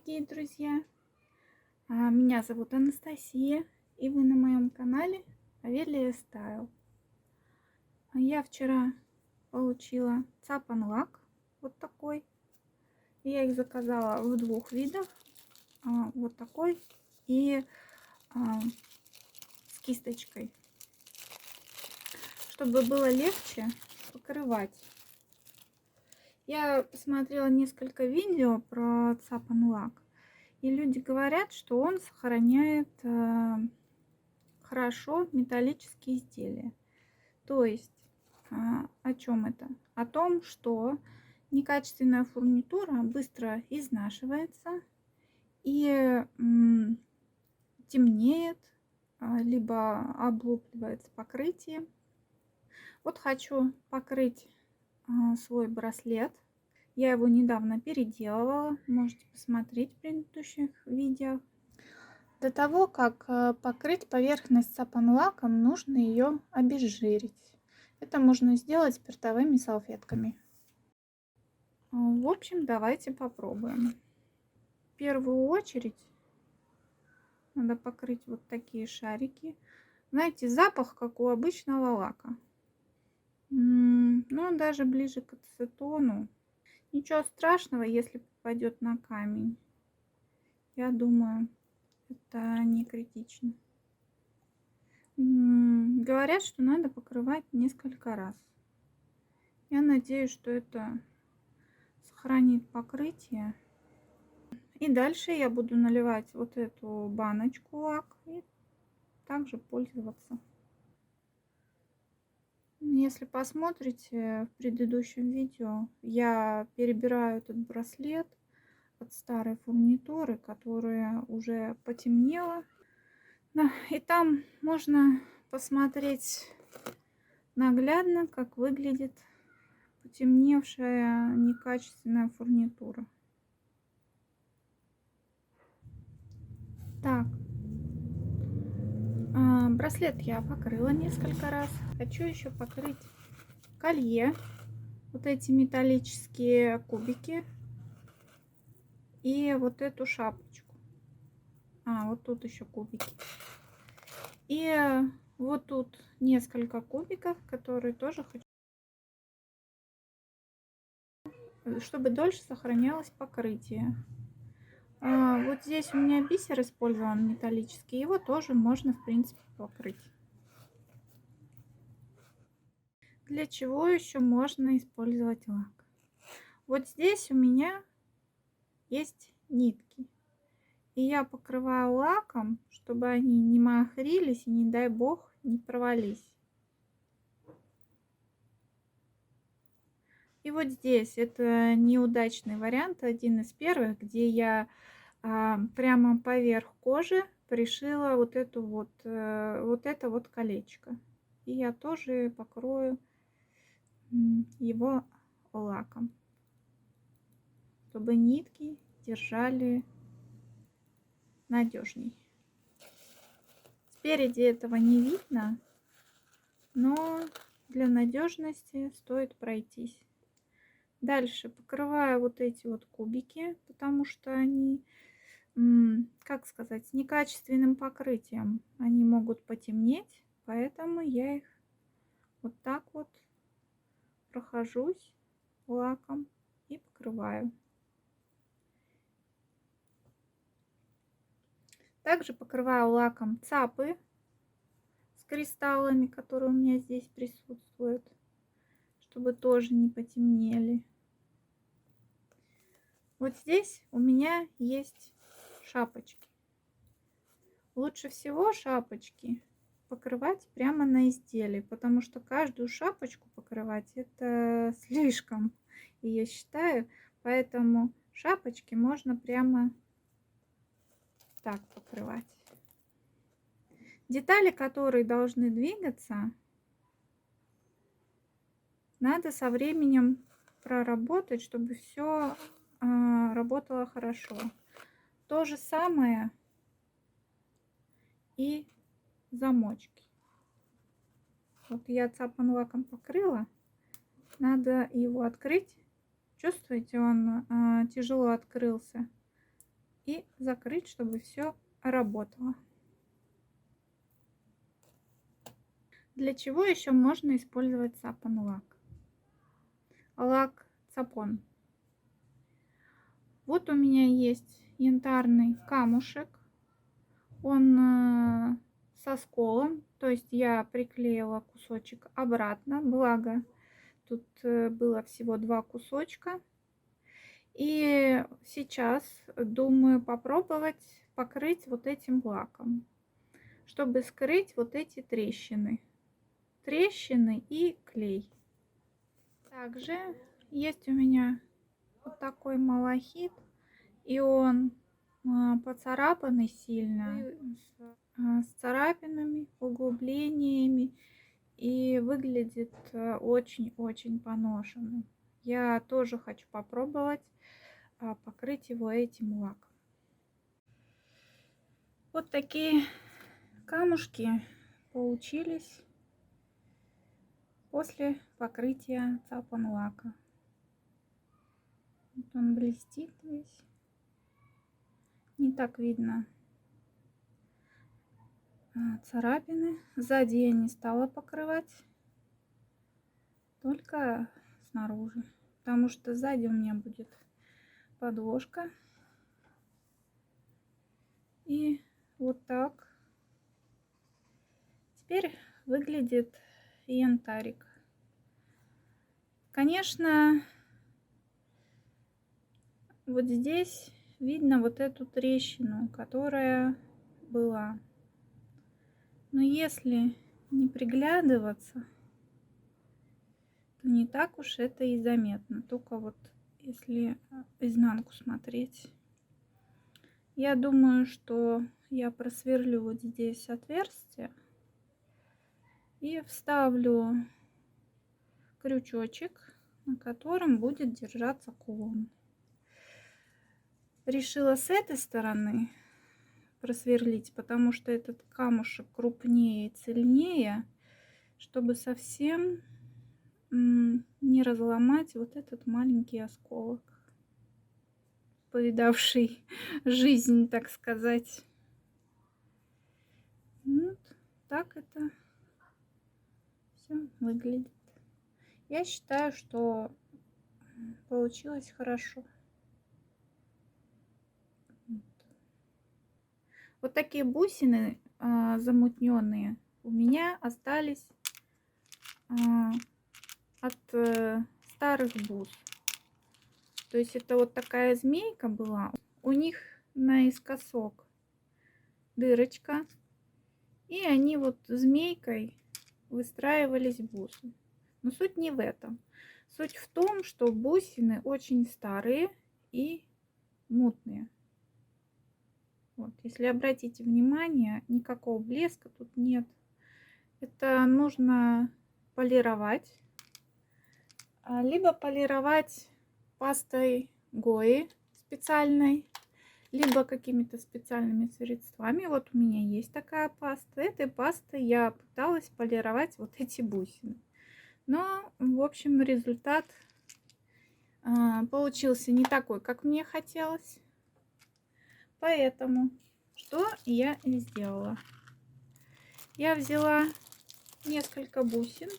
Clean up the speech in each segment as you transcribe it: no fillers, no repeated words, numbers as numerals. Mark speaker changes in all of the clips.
Speaker 1: дорогие друзья! Меня зовут Анастасия, и вы на моем канале Авелия Стайл. Я вчера получила Цапан лак, вот такой. Я их заказала в двух видах, вот такой и с кисточкой, чтобы было легче покрывать. Я посмотрела несколько видео про Цапан лак. И люди говорят, что он сохраняет хорошо металлические изделия. То есть, о чем это? О том, что некачественная фурнитура быстро изнашивается и темнеет, либо облупливается покрытие. Вот хочу покрыть свой браслет. Я его недавно переделывала, можете посмотреть в предыдущих видео. До того, как покрыть поверхность Цапан лаком, нужно ее обезжирить. Это можно сделать спиртовыми салфетками. В общем, давайте попробуем. В первую очередь надо покрыть вот такие шарики. Знаете, запах как у обычного лака. Ну, даже ближе к ацетону. Ничего страшного, если попадет на камень. Я думаю, это не критично. Говорят, что надо покрывать несколько раз. Я надеюсь, что это сохранит покрытие. И дальше я буду наливать вот эту баночку лак и также пользоваться. Если посмотрите в предыдущем видео, я перебираю этот браслет от старой фурнитуры, которая уже потемнела. И там можно посмотреть наглядно, как выглядит потемневшая некачественная фурнитура. Так, браслет я покрыла несколько раз. Хочу еще покрыть колье, вот эти металлические кубики и вот эту шапочку. Вот тут еще кубики. И вот тут несколько кубиков, которые тоже хочу, чтобы дольше сохранялось покрытие. Вот здесь у меня бисер использован металлический, его тоже можно в принципе покрыть. Для чего еще можно использовать лак? Вот здесь у меня есть нитки, и я покрываю лаком, чтобы они не махрились и, не дай бог, не порвались. И вот здесь это неудачный вариант, один из первых, где я прямо поверх кожи пришила вот это вот колечко. И я тоже покрою его лаком, чтобы нитки держали надежней. Спереди этого не видно, но для надежности стоит пройтись. Дальше покрываю вот эти вот кубики, потому что они, как сказать, с некачественным покрытием. Они могут потемнеть, поэтому я их вот так вот прохожусь лаком и покрываю. Также покрываю лаком цапы с кристаллами, которые у меня здесь присутствуют, чтобы тоже не потемнели. Вот здесь у меня есть шапочки. Лучше всего шапочки покрывать прямо на изделии, потому что каждую шапочку покрывать это слишком, я считаю. Поэтому шапочки можно прямо так покрывать. Детали, которые должны двигаться, надо со временем проработать, чтобы все работало хорошо. То же самое и замочки. Вот я Цапан лаком покрыла, надо его открыть. Чувствуете, он тяжело открылся. и закрыть, чтобы все работало. Для чего еще можно использовать сапон лак? Лак цапон. Вот у меня есть янтарный камушек. Он со сколом, то есть я приклеила кусочек обратно, благо тут было всего 2 кусочка. И сейчас думаю попробовать покрыть вот этим лаком, чтобы скрыть вот эти трещины. Трещины и клей. Также есть у меня вот такой малахит, и он поцарапанный сильно, с царапинами, углублениями, и выглядит очень-очень поношенным. Я тоже хочу попробовать покрыть его этим лаком. Вот такие камушки получились после покрытия цапон лака. Вот он блестит весь. Не так видно царапины. Сзади я не стала покрывать, только снаружи, потому что сзади у меня будет подложка. И вот так теперь выглядит янтарик. Конечно, вот здесь видно вот эту трещину, которая была. Но если не приглядываться, то не так уж это и заметно. Только вот если изнанку смотреть. Я думаю, что я просверлю вот здесь отверстие и вставлю крючочек, на котором будет держаться кулон. Решила с этой стороны просверлить, потому что этот камушек крупнее и цельнее, чтобы совсем не разломать вот этот маленький осколок, повидавший жизнь, так сказать. Вот так это все выглядит. Я считаю, что получилось хорошо. Вот такие бусины замутненные у меня остались от старых бус. То есть это вот такая змейка была. У них наискосок дырочка. И они вот змейкой выстраивались в бусы. Но суть не в этом. Суть в том, что бусины очень старые и мутные. Вот, если обратите внимание, никакого блеска тут нет. Это нужно полировать. Либо полировать пастой Гои специальной, либо какими-то специальными средствами. Вот у меня есть такая паста. Этой пастой я пыталась полировать вот эти бусины. Но, в общем, результат получился не такой, как мне хотелось. Поэтому что я и сделала? Я взяла несколько бусин,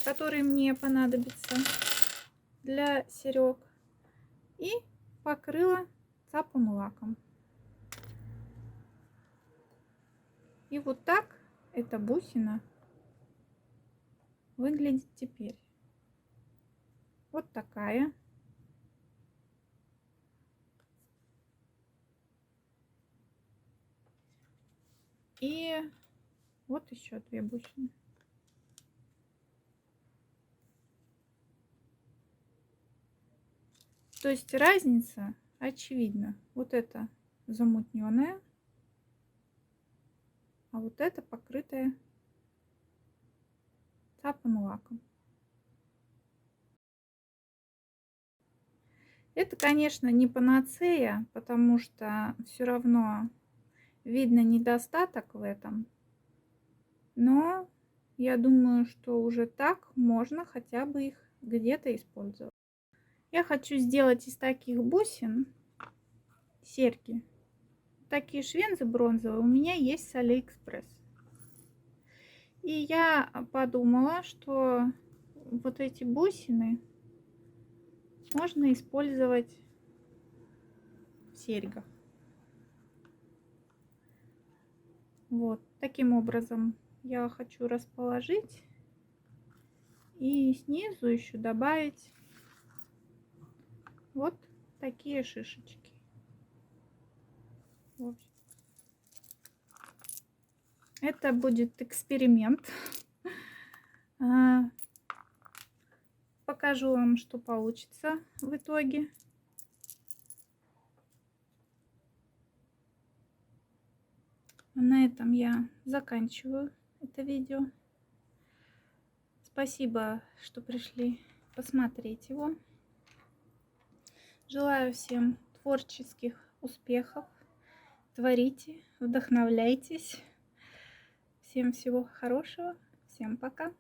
Speaker 1: которые мне понадобятся для серег, и покрыла цапун лаком. И вот так эта бусина выглядит теперь. Вот такая. И вот еще 2 бусины. То есть разница очевидна. Вот это замутненная, а вот это покрытая цапун лаком. Это, конечно, не панацея, потому что все равно видно недостаток в этом. Но я думаю, что уже так можно хотя бы их где-то использовать. Я хочу сделать из таких бусин серьги. Такие швензы бронзовые у меня есть с Алиэкспресс. И я подумала, что вот эти бусины можно использовать в серьгах. Вот таким образом я хочу расположить и снизу еще добавить вот такие шишечки. В общем, это будет эксперимент. Покажу вам, что получится в итоге. На этом я заканчиваю это видео. Спасибо, что пришли посмотреть его. Желаю всем творческих успехов. Творите, вдохновляйтесь. Всем всего хорошего. Всем пока.